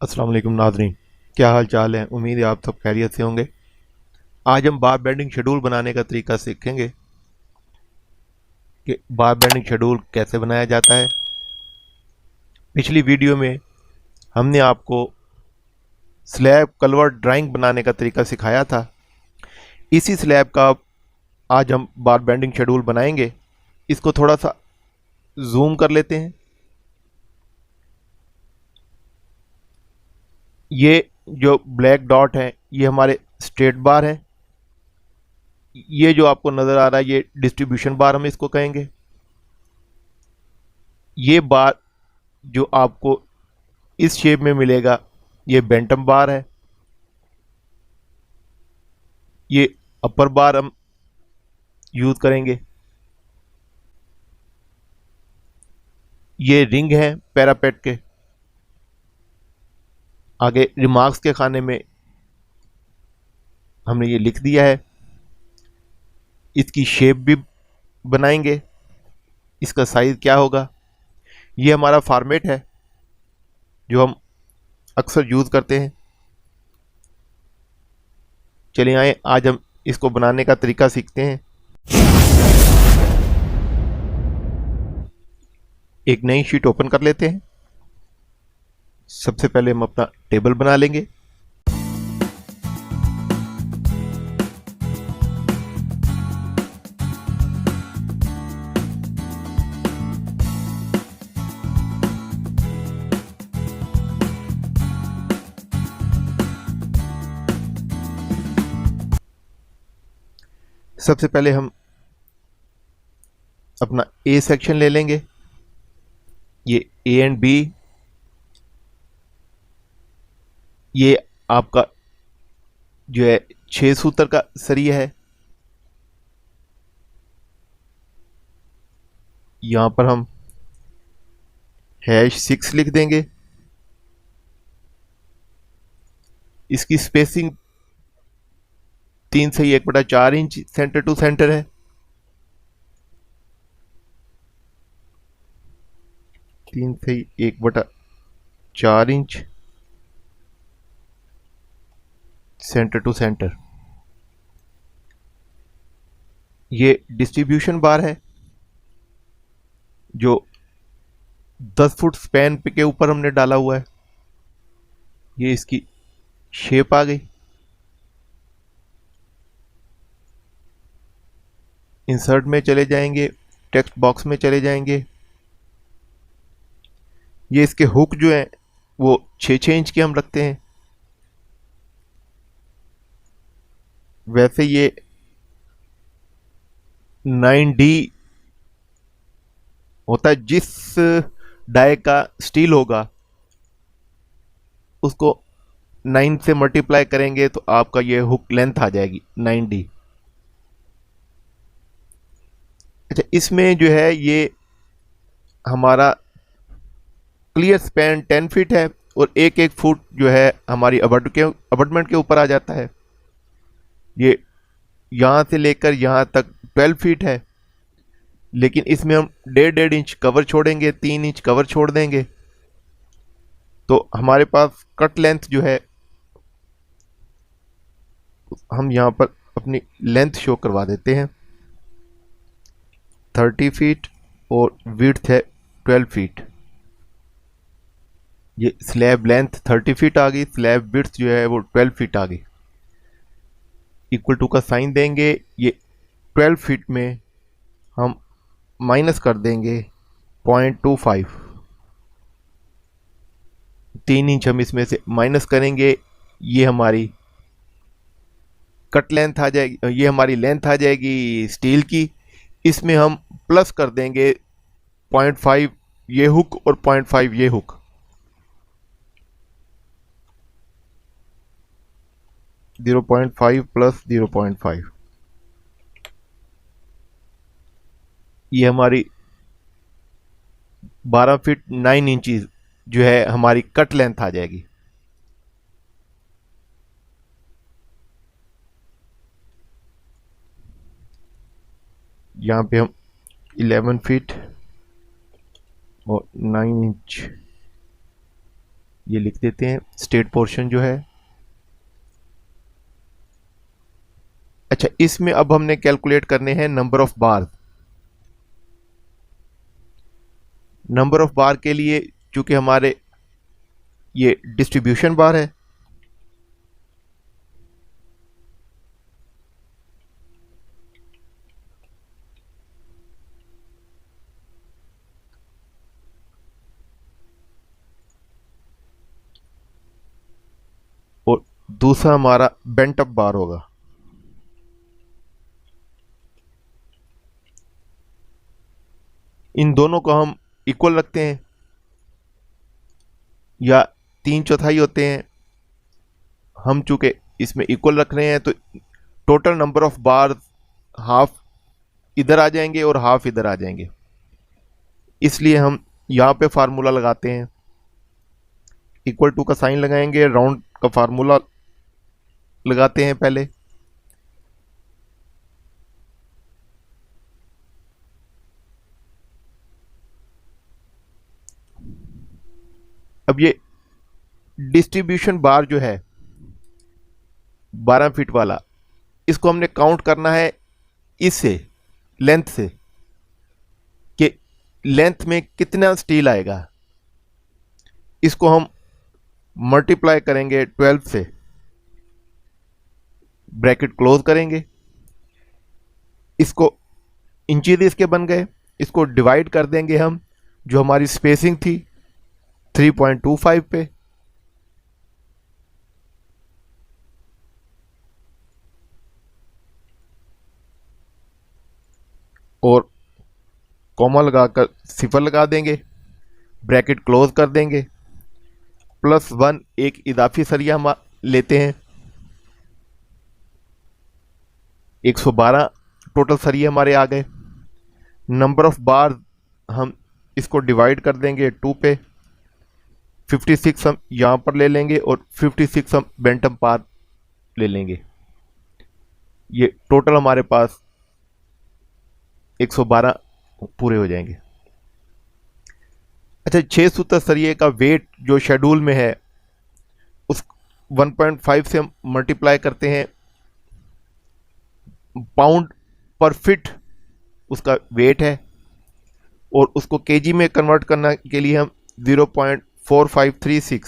अस्सलाम वालेकुम नाज़रीन, क्या हाल चाल है। उम्मीद है आप सब खैरियत से होंगे। आज हम बार बेंडिंग शेड्यूल बनाने का तरीका सीखेंगे कि बार बेंडिंग शेड्यूल कैसे बनाया जाता है। पिछली वीडियो में हमने आपको स्लैब कलवर ड्राइंग बनाने का तरीका सिखाया था। इसी स्लैब का आज हम बार बेंडिंग शेड्यूल बनाएंगे। इसको थोड़ा सा जूम कर लेते हैं। ये जो ब्लैक डॉट है ये हमारे स्ट्रेट बार है। ये जो आपको नज़र आ रहा है ये डिस्ट्रीब्यूशन बार हम इसको कहेंगे। ये बार जो आपको इस शेप में मिलेगा ये बेंटम बार है। ये अपर बार हम यूज करेंगे। ये रिंग है पैरापेट के। आगे रिमार्क्स के खाने में हमने ये लिख दिया है। इसकी शेप भी बनाएंगे, इसका साइज क्या होगा। ये हमारा फॉर्मेट है जो हम अक्सर यूज करते हैं। चलिए आए आज हम इसको बनाने का तरीका सीखते हैं। एक नई शीट ओपन कर लेते हैं। सबसे पहले हम अपना टेबल बना लेंगे। सबसे पहले हम अपना ए सेक्शन ले लेंगे। ये ए एंड बी, ये आपका जो है 6 सूत्र का सरिया है। यहां पर हम #6 लिख देंगे। इसकी स्पेसिंग 3 से 1/4 इंच सेंटर टू सेंटर है। 3 से 1/4 इंच सेंटर टू सेंटर। ये डिस्ट्रीब्यूशन बार है जो 10 फुट स्पैन के ऊपर हमने डाला हुआ है। ये इसकी शेप आ गई। इंसर्ट में चले जाएंगे, टेक्स्ट बॉक्स में चले जाएंगे। ये इसके हुक जो है वो 6-6 इंच के हम रखते हैं। वैसे ये 9D होता है। जिस डाई का स्टील होगा उसको 9 से मल्टीप्लाई करेंगे तो आपका ये हुक लेंथ आ जाएगी 9D। अच्छा, इसमें जो है ये हमारा क्लियर स्पैन 10 फीट है और एक एक फुट जो है हमारी अबटमेंट के ऊपर आ जाता है। ये यहाँ से लेकर यहाँ तक 12 फीट है, लेकिन इसमें हम 1.5-1.5 इंच कवर छोड़ेंगे, 3 इंच कवर छोड़ देंगे। तो हमारे पास कट लेंथ जो है, हम यहाँ पर अपनी लेंथ शो करवा देते हैं। 30 फीट और विड्थ है 12 फीट। ये स्लैब लेंथ 30 फीट आ गई, स्लैब विड्थ जो है वो 12 फीट आ गई। इक्वल टू का साइन देंगे। ये 12 फीट में हम माइनस कर देंगे 0.25। 3 इंच हम इसमें से माइनस करेंगे। ये हमारी कट लेंथ आ जाएगी, ये हमारी लेंथ आ जाएगी स्टील की। इसमें हम प्लस कर देंगे 0.5 ये हुक और 0.5 ये हुक। (0.5 + 0.5) ये हमारी 12 फीट 9 इंचीज जो है हमारी कट लेंथ आ जाएगी। यहाँ पे हम 11 फीट और 9 इंच ये लिख देते हैं स्टेट पोर्शन जो है। अच्छा, इसमें अब हमने कैलकुलेट करने हैं number of bar. Number of बार के लिए चूंकि हमारे ये डिस्ट्रीब्यूशन बार है, और दूसरा हमारा बेंट अप बार होगा। इन दोनों को हम इक्वल रखते हैं या 3/4 होते हैं। हम चूंकि इसमें इक्वल रख रहे हैं तो total number of bar half इधर आ जाएंगे और हाफ इधर आ जाएंगे, इसलिए हम यहां पे फार्मूला लगाते हैं। इक्वल टू का साइन लगाएंगे, राउंड का फार्मूला लगाते हैं पहले। अब ये डिस्ट्रीब्यूशन बार जो है 12 फीट वाला, इसको हमने काउंट करना है इससे, लेंथ से, कि लेंथ में कितना स्टील आएगा। इसको हम मल्टीप्लाई करेंगे 12 से, ब्रैकेट क्लोज करेंगे। इसको इंचेस इसके बन गए, इसको डिवाइड कर देंगे हम, जो हमारी स्पेसिंग थी 3.25 पे, और कॉमा लगाकर सिफर लगा देंगे, ब्रैकेट क्लोज कर देंगे। +1 एक इजाफी सरिया हम लेते हैं, 112 टोटल सरिये हमारे आ गए। नंबर ऑफ बार हम इसको डिवाइड कर देंगे 2 पे, 56 हम यहाँ पर ले लेंगे और 56 हम बेंटम बार ले लेंगे। ये टोटल हमारे पास 112 पूरे हो जाएंगे। अच्छा, 6 सूत्र सरिये का वेट जो शेड्यूल में है उस 1.5 से हम मल्टीप्लाई करते हैं, पाउंड पर फिट उसका वेट है, और उसको केजी में कन्वर्ट करने के लिए हम 0.4536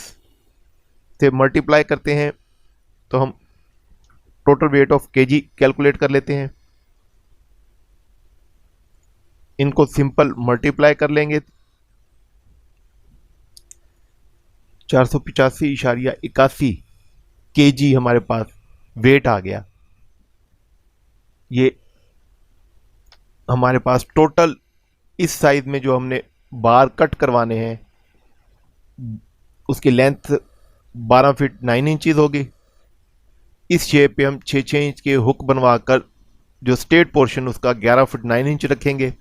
से मल्टीप्लाई करते हैं, तो हम total weight of KG calculate कर लेते हैं। इनको सिंपल मल्टीप्लाई कर लेंगे, 485.81 केजी हमारे पास वेट आ गया। ये हमारे पास टोटल इस साइज में जो हमने बार कट करवाने हैं उसकी लेंथ 12 फीट 9 इंचज होगी। इस शेप पे हम 6-6 इंच के हुक बनवाकर जो स्टेट पोर्शन उसका 11 फीट 9 इंच रखेंगे।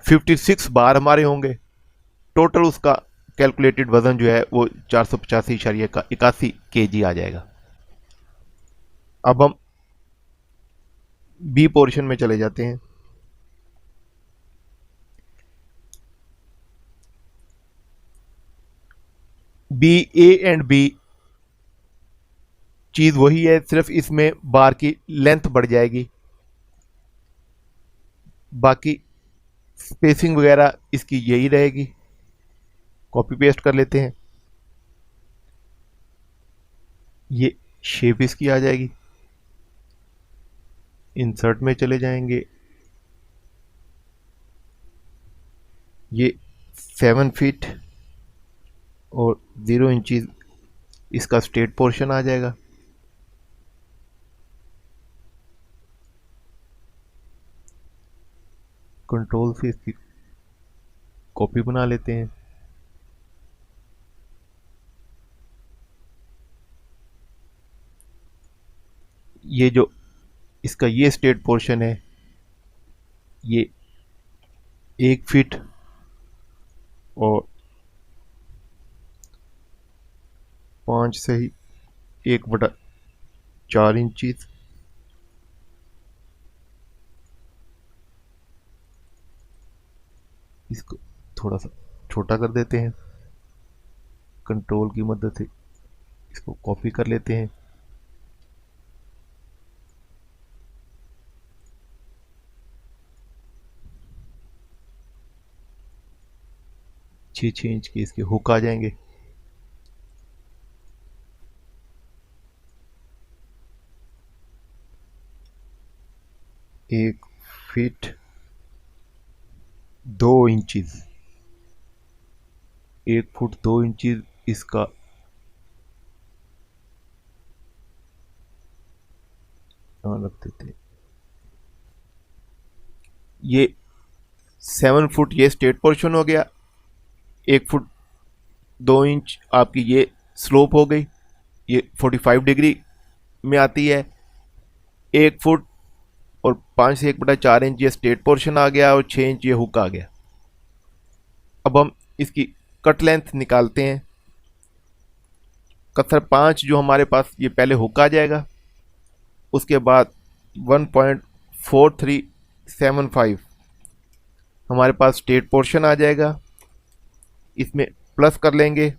56 बार हमारे होंगे। टोटल उसका कैलकुलेटेड वजन जो है वो 485.81 केजी आ जाएगा। अब हम बी पोर्शन में चले जाते हैं। बी, ए एंड बी चीज वही है, सिर्फ इसमें बार की लेंथ बढ़ जाएगी, बाकी स्पेसिंग वगैरह इसकी यही रहेगी। कॉपी पेस्ट कर लेते हैं, ये शेप इसकी आ जाएगी। इंसर्ट में चले जाएंगे, ये 7 फीट और 0 इंचज इसका स्टेट पोर्शन आ जाएगा। कंट्रोल से इसकी कॉपी बना लेते हैं। ये जो इसका ये स्टेट पोर्शन है ये 1 फीट और 5 से ही 1/4 इंचज, इसको थोड़ा सा छोटा कर देते हैं। कंट्रोल की मदद से इसको कॉपी कर लेते हैं। छः इंच के इसके हुक आ जाएंगे। एक फीट 2 इंचज, 1 फुट 2 इंचज इसका रख देते हैं। ये 7 फुट ये स्ट्रेट पोर्शन हो गया। 1 फुट 2 इंच आपकी ये स्लोप हो गई, ये 45 डिग्री में आती है। 1 फुट और 5 से 1/4 इंच ये स्ट्रेट पोर्शन आ गया और 6 इंच ये हुक आ गया। अब हम इसकी कट लेंथ निकालते हैं। कटर 5 जो हमारे पास ये पहले हुक आ जाएगा, उसके बाद 1.4375 हमारे पास स्ट्रेट पोर्शन आ जाएगा। इसमें प्लस कर लेंगे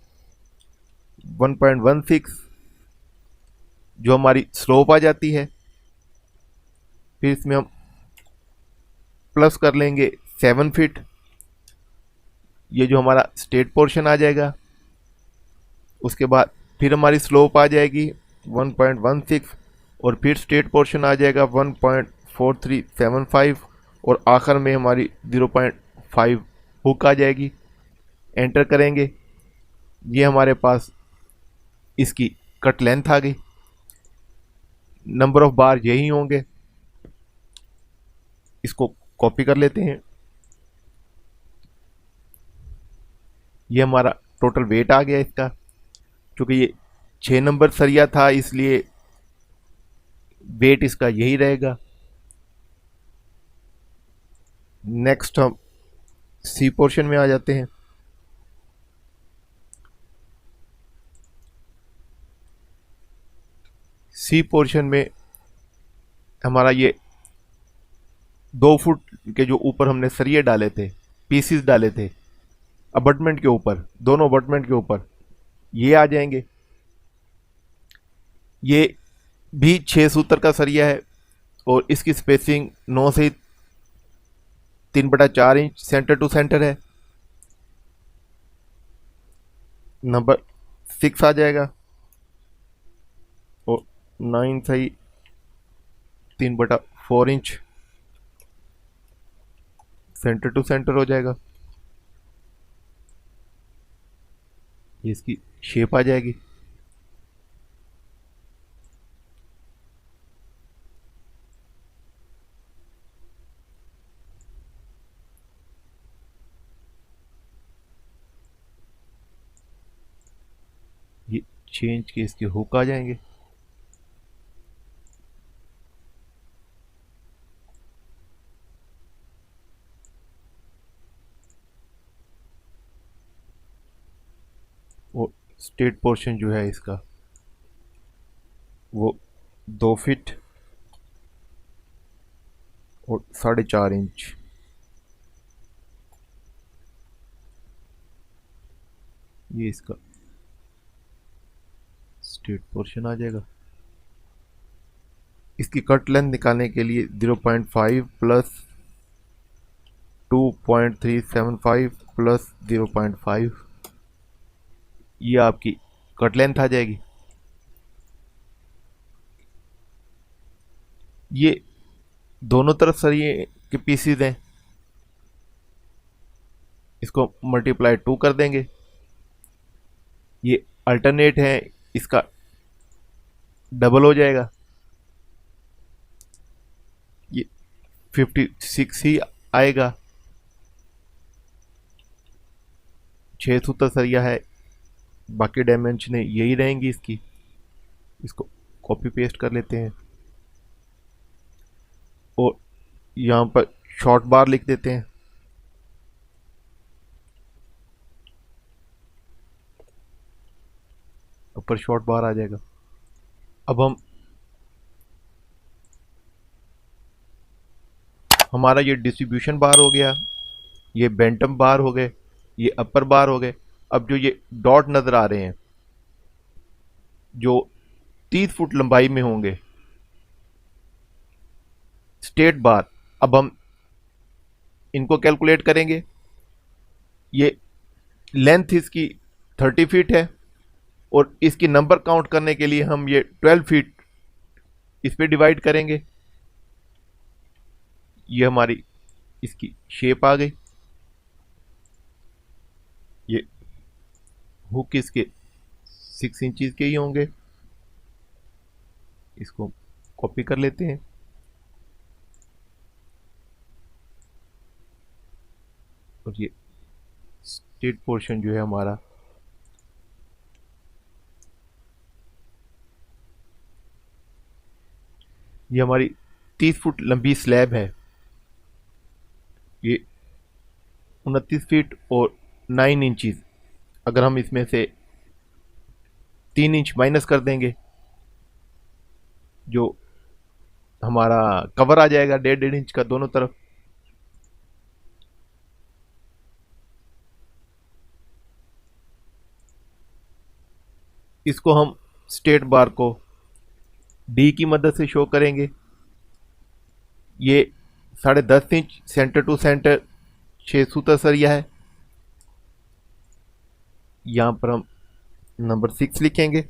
1.16 जो हमारी स्लोप आ जाती है। फिर इसमें हम प्लस कर लेंगे 7 फीट, ये जो हमारा स्ट्रेट पोर्शन आ जाएगा। उसके बाद फिर हमारी स्लोप आ जाएगी 1.16 और फिर स्ट्रेट पोर्शन आ जाएगा 1.4375 और आखिर में हमारी 0.5 हुक आ जाएगी। एंटर करेंगे, ये हमारे पास इसकी कट लेंथ आ गई। नंबर ऑफ बार यही होंगे। इसको कॉपी कर लेते हैं। ये हमारा टोटल वेट आ गया इसका। क्योंकि ये 6 नंबर सरिया था इसलिए वेट इसका यही रहेगा। नेक्स्ट हम सी पोर्शन में आ जाते हैं। सी पोर्शन में हमारा ये 2 फुट के जो ऊपर हमने सरिये डाले थे, पीसीस डाले थे अबटमेंट के ऊपर, दोनों अबटमेंट के ऊपर ये आ जाएंगे। ये भी 6 सूत्र का सरिया है और इसकी स्पेसिंग 9 से 3/4 इंच सेंटर टू सेंटर है। नंबर 6 आ जाएगा और 9 से 3/4 इंच सेंटर टू सेंटर हो जाएगा। ये इसकी शेप आ जाएगी। ये 6 इंच के इसके हुक आ जाएंगे। और स्ट्रेट पोर्शन जो है इसका वो 2 फीट और 4.5 इंच। ये इसका स्ट्रेट पोर्शन आ जाएगा। इसकी कट लेंथ निकालने के लिए 0.5 प्लस 2.375 प्लस 0.5 ये आपकी कट लेंथ आ जाएगी। ये दोनों तरफ सरिये के पीसीज हैं, इसको मल्टीप्लाई 2 कर देंगे। ये अल्टरनेट है, इसका डबल हो जाएगा। ये 56 ही आएगा। 6 सूत्र सरिया है, बाकी डायमेंशन यही रहेंगी इसकी। इसको कॉपी पेस्ट कर लेते हैं और यहाँ पर शॉर्ट बार लिख देते हैं। ऊपर शॉर्ट बार आ जाएगा। अब हमारा ये डिस्ट्रीब्यूशन बार हो गया, ये बेंटम बार हो गए, ये अपर बार हो गए। अब जो ये डॉट नजर आ रहे हैं जो 30 फुट लंबाई में होंगे स्टेट बार, अब हम इनको कैलकुलेट करेंगे। ये लेंथ इसकी 30 फीट है और इसकी नंबर काउंट करने के लिए हम ये 12 फीट इस पे डिवाइड करेंगे। ये हमारी इसकी शेप आ गई। ये हुक इसके 6 इंचज के ही होंगे। इसको कॉपी कर लेते हैं। और ये स्टेट पोर्शन जो है हमारा ये हमारी 30 फुट लंबी स्लैब है। ये 29 फीट और 9 इंचज, अगर हम इसमें से 3 इंच माइनस कर देंगे जो हमारा कवर आ जाएगा 1.5 इंच का दोनों तरफ। इसको हम स्टेट बार को डी की मदद से शो करेंगे। ये 10.5 इंच सेंटर टू सेंटर 6 सूत्र सरिया है। यहां पर हम नंबर 6 लिखेंगे।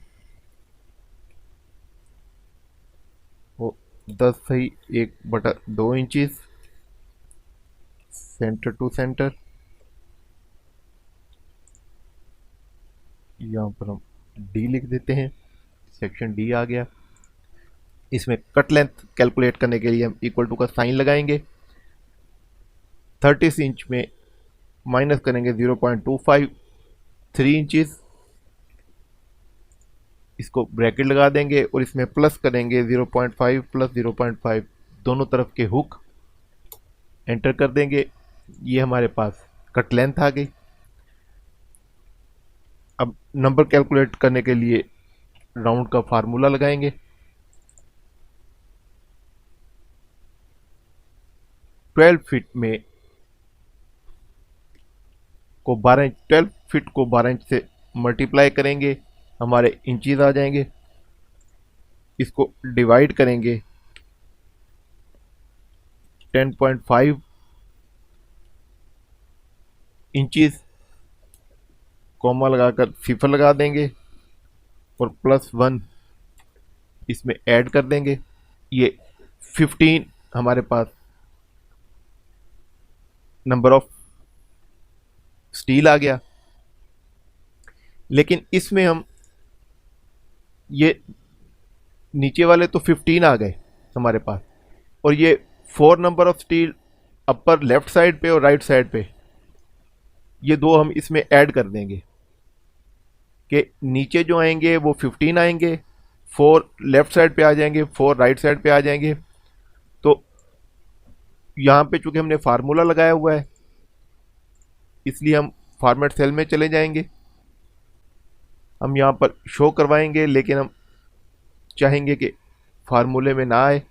वो 10 सही 1/2 इंचज सेंटर टू सेंटर। यहां पर हम डी लिख देते हैं। सेक्शन डी आ गया। इसमें कट लेंथ कैलकुलेट करने के लिए हम इक्वल टू का साइन लगाएंगे। 30 इंच में माइनस करेंगे 0.25 3 इंचज। इसको ब्रैकेट लगा देंगे और इसमें प्लस करेंगे 0.5 प्लस 0.5 दोनों तरफ के हुक एंटर कर देंगे। ये हमारे पास कट लेंथ आ गई। अब नंबर कैलकुलेट करने के लिए राउंड का फार्मूला लगाएंगे। ट्वेल्व फीट को 12 इंच से मल्टीप्लाई करेंगे, हमारे इंचज आ जाएंगे। इसको डिवाइड करेंगे 10.5 इंचज, कॉमा लगाकर सिफर लगा देंगे और +1 इसमें ऐड कर देंगे। ये 15 हमारे पास नंबर ऑफ स्टील आ गया। लेकिन इसमें हम ये नीचे वाले तो 15 आ गए हमारे पास, और ये 4 number of steel upper left side पे और राइट साइड पे, ये दो हम इसमें ऐड कर देंगे कि नीचे जो आएंगे वो 15 आएंगे, 4 लेफ्ट साइड पे आ जाएंगे, 4 राइट साइड पे आ जाएंगे। तो यहाँ पे चूंकि हमने फार्मूला लगाया हुआ है इसलिए हम फॉर्मेट सेल में चले जाएंगे। हम यहाँ पर शो करवाएंगे लेकिन हम चाहेंगे कि फार्मूले में ना आए।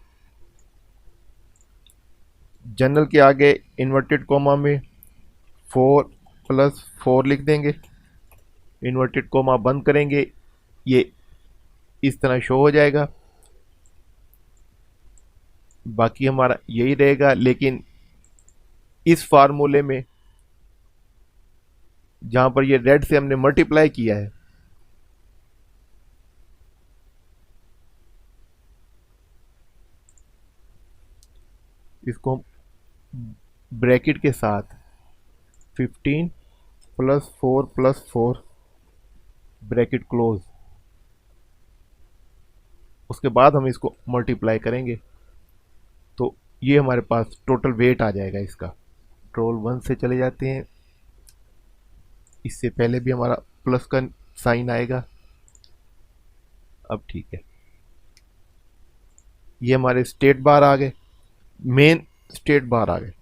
जनरल के आगे इन्वर्टेड कोमा में 4 + 4 लिख देंगे, इन्वर्टेड कोमा बंद करेंगे, ये इस तरह शो हो जाएगा। बाकी हमारा यही रहेगा। लेकिन इस फार्मूले में जहां पर ये रेड से हमने मल्टीप्लाई किया है, इसको हम ब्रैकेट के साथ 15 + 4 + 4 ब्रैकेट क्लोज, उसके बाद हम इसको मल्टीप्लाई करेंगे तो ये हमारे पास टोटल वेट आ जाएगा इसका। कंट्रोल 1 से चले जाते हैं। इससे पहले भी हमारा प्लस का साइन आएगा। अब ठीक है, ये हमारे स्टेट बार आ गए, मेन स्टेट बार आ गए।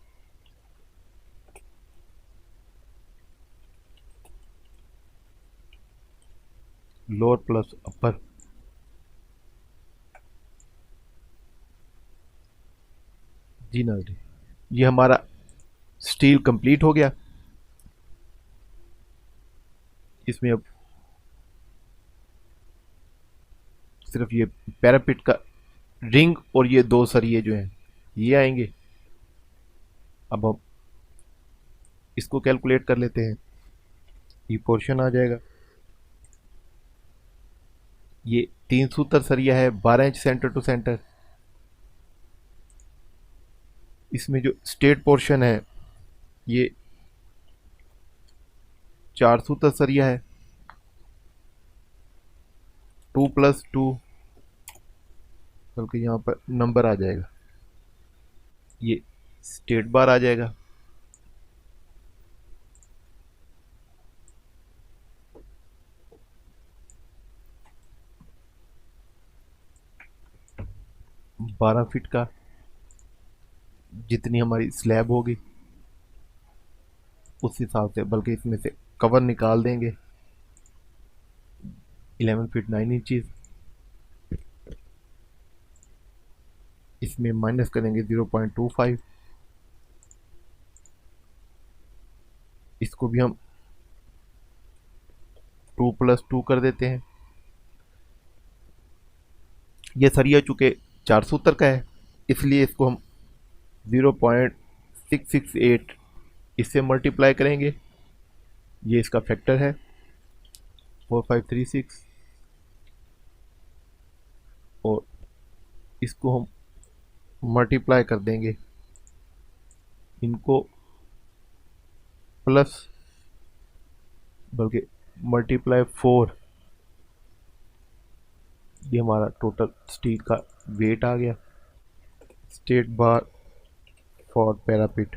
लोअर प्लस अपर, जी ना जी, ये हमारा स्टील कंप्लीट हो गया। इसमें अब सिर्फ ये पैरापिट का रिंग और ये दो सरिये जो हैं ये आएंगे। अब हम इसको कैलकुलेट कर लेते हैं। ये पोर्शन आ जाएगा, ये 3 सूत्र सरिया है 12 इंच सेंटर टू सेंटर। इसमें जो स्टेट पोर्शन है ये 4 सूत्र सरिया है 2+2, बल्कि यहाँ पर नंबर आ जाएगा, ये स्टेट बार आ जाएगा। बारह फीट का जितनी हमारी स्लैब होगी उस हिसाब से, बल्कि इसमें से कवर निकाल देंगे 11 फीट 9 इंचज़। इसमें माइनस करेंगे 0.25, इसको भी हम 2+2 कर देते हैं। ये सरिया चूंकि 4 सूत्र का है इसलिए इसको हम 0.668 इससे मल्टीप्लाई करेंगे, ये इसका फैक्टर है 4536, और इसको हम मल्टीप्लाई कर देंगे इनको प्लस, बल्कि मल्टीप्लाई 4, ये हमारा टोटल स्टील का वेट आ गया। State bar for parapet.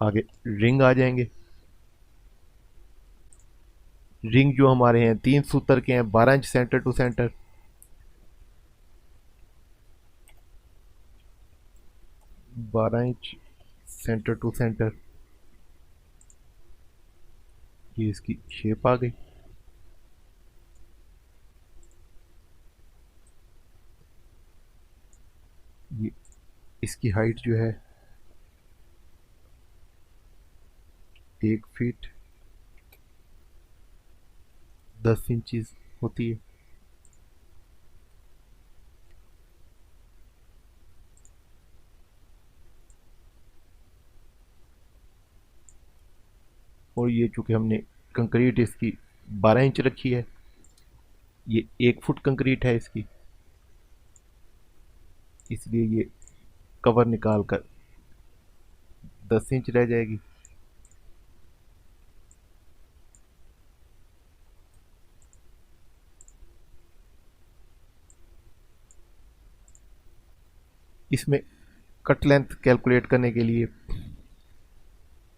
आगे रिंग आ जाएंगे। रिंग जो हमारे हैं 3 सूत्र के हैं 12 इंच सेंटर टू सेंटर। बारह इंच सेंटर टू सेंटर, ये इसकी शेप आ गई। ये इसकी हाइट जो है 1 फीट 10 इंचज़ होती है। और ये चूंकि हमने कंक्रीट इसकी 12 इंच रखी है, ये 1 फुट कंक्रीट है इसकी, इसलिए ये कवर निकाल कर 10 इंच रह जाएगी। इसमें कट लेंथ कैलकुलेट करने के लिए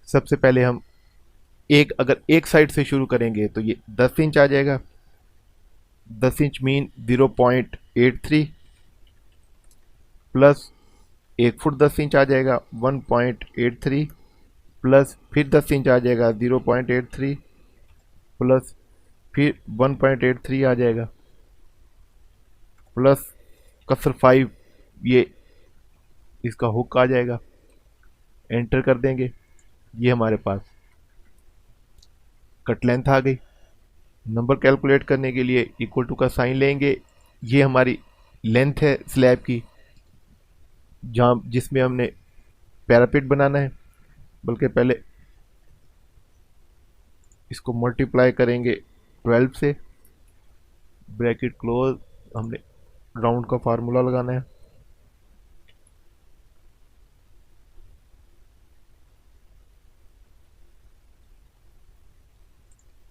सबसे पहले हम अगर एक साइड से शुरू करेंगे तो ये 10 इंच आ जाएगा। 10 inch mean 0.83 plus 1 foot 10 inch आ जाएगा 1.83 प्लस फिर 10 इंच आ जाएगा 0.83 प्लस फिर 1.83 आ जाएगा प्लस कसर 5, ये इसका हुक आ जाएगा। एंटर कर देंगे, ये हमारे पास कट लेंथ आ गई। नंबर कैलकुलेट करने के लिए इक्वल टू का साइन लेंगे। ये हमारी लेंथ है स्लैब की जहाँ जिसमें हमने पैरापिट बनाना है, बल्कि पहले इसको मल्टीप्लाई करेंगे 12 से, ब्रैकेट क्लोज, हमने राउंड का फार्मूला लगाना है।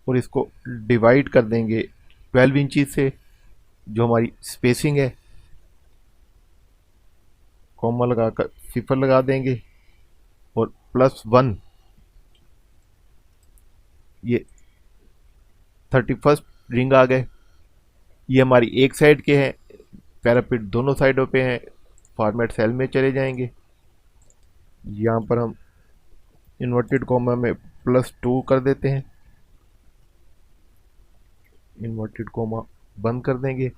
और इसको डिवाइड कर देंगे 12 इंचज से, जो हमारी स्पेसिंग है, कॉमा लगाकर 0 लगा देंगे और +1, ये 31st रिंग आ गए। ये हमारी एक साइड के हैं, पैरापिट दोनों साइडों पे हैं। फॉर्मेट सेल में चले जाएंगे, यहाँ पर हम इन्वर्टेड कॉमा में +2 कर देते हैं, इन्वर्टेड कॉमा बंद कर देंगे।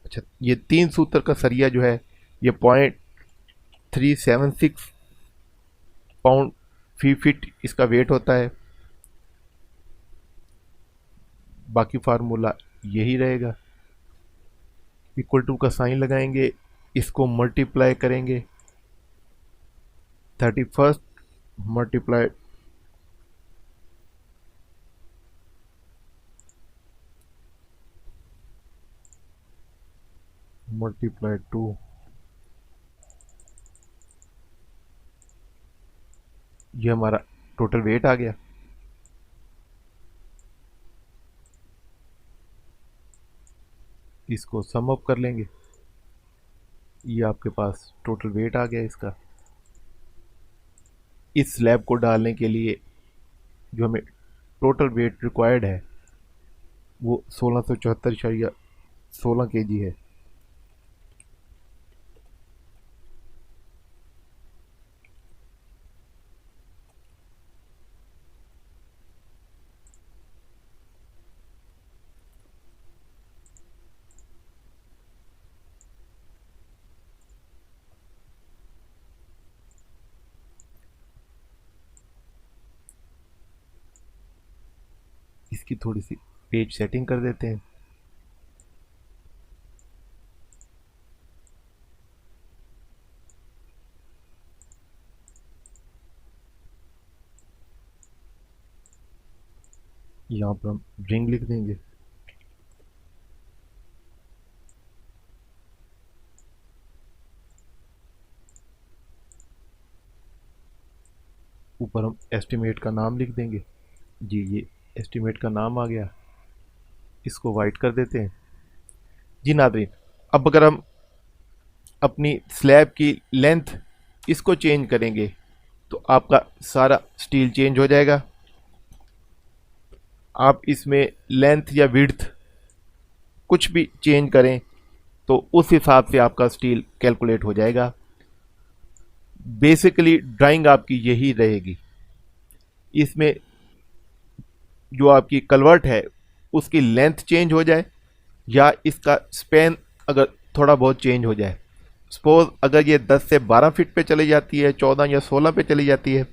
अच्छा, ये 3 सूत्र का सरिया जो है ये 0.376 पाउंड फी फीट इसका वेट होता है। बाकी फार्मूला यही रहेगा। इक्वल टू का साइन लगाएंगे, इसको मल्टीप्लाई करेंगे 31 मल्टीप्लाई मल्टीप्लाई 2, ये हमारा टोटल वेट आ गया। इसको सम अप कर लेंगे, ये आपके पास टोटल वेट आ गया इसका। इस स्लैब को डालने के लिए जो हमें टोटल वेट रिक्वायर्ड है वो 1674.16 kg है। इसकी थोड़ी सी पेज सेटिंग कर देते हैं। यहाँ पर हम रिंग लिख देंगे। ऊपर हम एस्टिमेट का नाम लिख देंगे। जी, ये एस्टिमेट का नाम आ गया। इसको वाइट कर देते हैं। जी नाज़रीन, अब अगर हम अपनी स्लैब की लेंथ इसको चेंज करेंगे तो आपका सारा स्टील चेंज हो जाएगा। आप इसमें लेंथ या विड्थ कुछ भी चेंज करें तो उस हिसाब से आपका स्टील कैलकुलेट हो जाएगा। बेसिकली ड्राइंग आपकी यही रहेगी। इसमें जो आपकी कलवर्ट है उसकी लेंथ चेंज हो जाए या इसका स्पैन अगर थोड़ा बहुत चेंज हो जाए। सपोज अगर ये 10 से 12 फीट पे चली जाती है, 14 या 16 पे चली जाती है,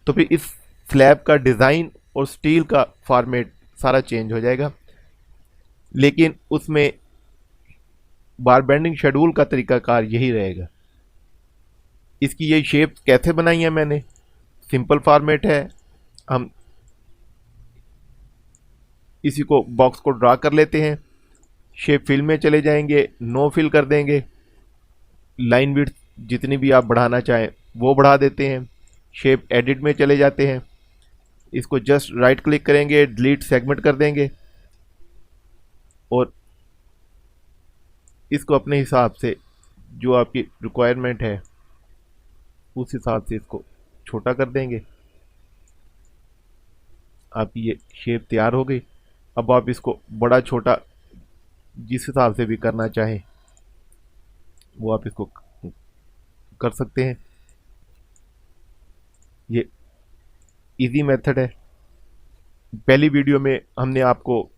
तो फिर इस स्लैब का डिज़ाइन और स्टील का फॉर्मेट सारा चेंज हो जाएगा। लेकिन उसमें बार बेंडिंग शेड्यूल का तरीकाकार यही रहेगा। इसकी ये शेप कैसे बनाई है मैंने, सिंपल फॉर्मेट है। हम इसी को बॉक्स को ड्रा कर लेते हैं। शेप फिल में चले जाएंगे, नो फिल कर देंगे। लाइन विड्थ जितनी भी आप बढ़ाना चाहें वो बढ़ा देते हैं। शेप एडिट में चले जाते हैं, इसको जस्ट राइट क्लिक करेंगे, डिलीट सेगमेंट कर देंगे और इसको अपने हिसाब से जो आपकी रिक्वायरमेंट है उस हिसाब से इसको छोटा कर देंगे। आपकी ये शेप तैयार हो गई। अब आप इसको बड़ा छोटा जिस हिसाब से भी करना चाहें वो आप इसको कर सकते हैं। ये इजी मेथड है। पहली वीडियो में हमने आपको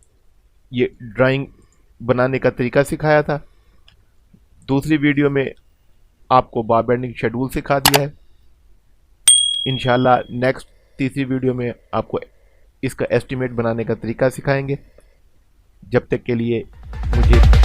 ये ड्राइंग बनाने का तरीका सिखाया था। दूसरी वीडियो में आपको बार बेंडिंग शेड्यूल सिखा दिया है। इंशाल्लाह नेक्स्ट तीसरी वीडियो में आपको इसका एस्टीमेट बनाने का तरीका सिखाएंगे। जब तक के लिए मुझे